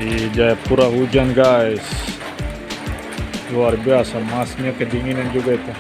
Di Jayapura hujan guys, luar biasa, masnya kedinginan juga itu.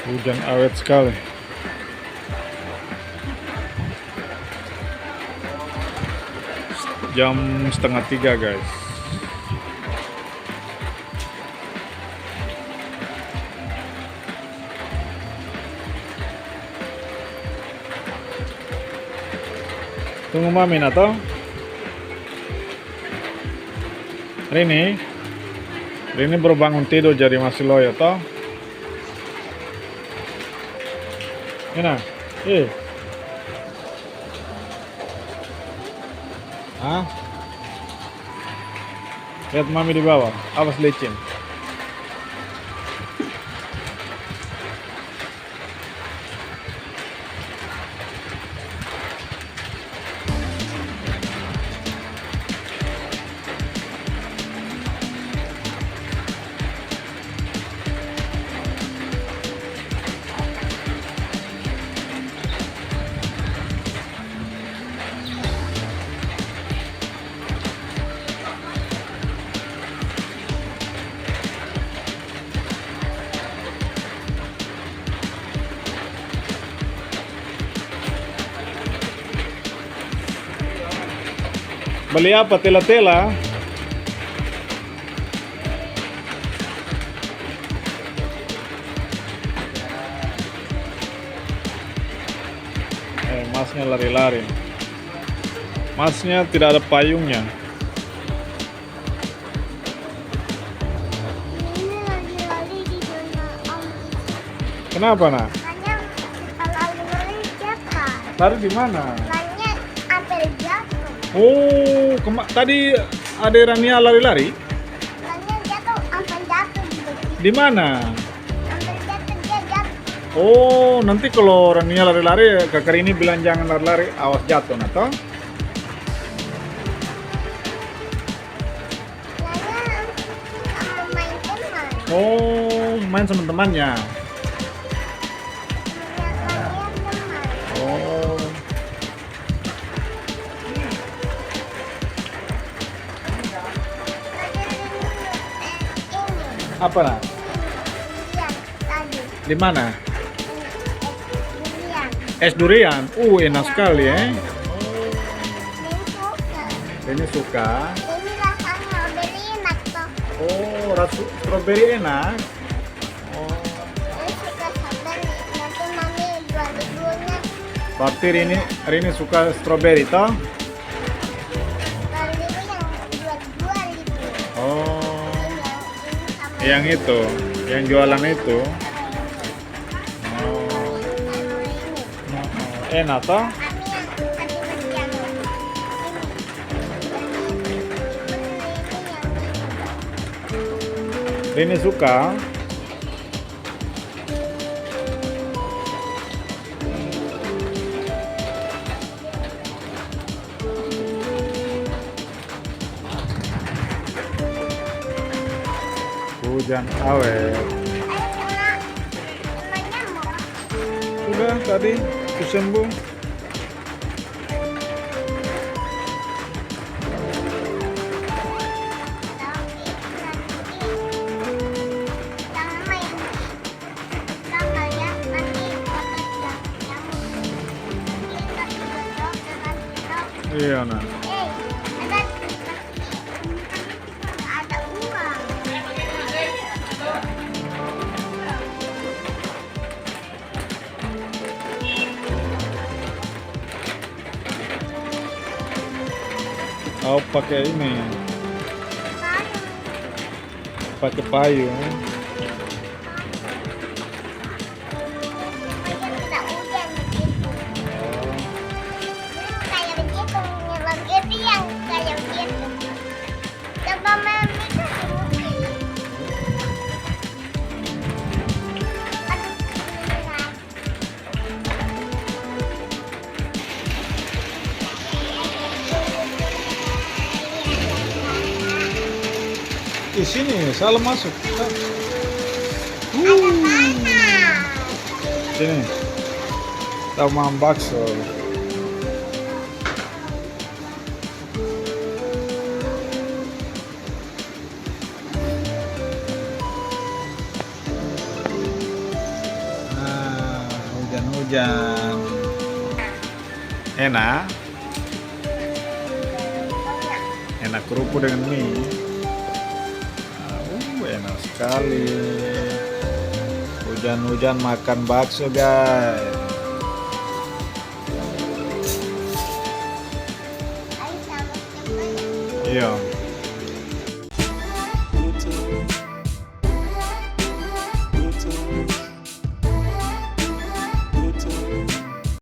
Hujan awet sekali. Jam 2:30 guys. Tunggu mami atau Rini baru bangun tidur jadi masih loyo toh. Mana? Hah? Lihat mami di bawah, awas licin. Beli apa? Tela-tela? Masnya lari-lari. Masnya tidak ada payungnya. Ini lagi-lari di zona om. Kenapa nak? Makanya kalau lari jatuh. Tadi di mana? Makanya hampir jatuh. Oh, tadi ada Rania lari-lari? Makanya jatuh, hampir jatuh gitu. Di mana? Hampir jatuh, dia jatuh. Oh, nanti kalau Rania lari-lari, kakak ini bilang jangan lari-lari, awas jatuh, atau? Makanya mau main teman. Oh, main sama temannya. Makanya teman. Oh, Ini. apa nak? Iya, tadi. Di mana? Durian. Es durian. Enak sekali ya. Ini suka. Ini suka. Ini rasanya udah enak toh. Oh, rasa strawberry enak. Oh, Ini suka strawberry. Nanti mami jual dulunya. berarti Rini suka strawberry toh? Kalau ini yang jual gitu. Oh, Ini yang itu, yang jualan itu. Oh, enak toh? Kami yang tadi yang Rini suka. Hujan awet. ayo kena nyamuk. Udah tadi sembuh. Jangan main. Jangan ya nanti kotor nyamuk. Kita tutup dengan tutup. Iya nah. Ada uang. Oh, pakai ini, Payung. pakai payung. sini, salah masuk. Sini. Kita mau bakso. Nah, hujan-hujan. Enak. Enak kerupuk dengan mie. Enak sekali. Hujan-hujan makan bakso, guys. Ayo sama siapa ya? Iya.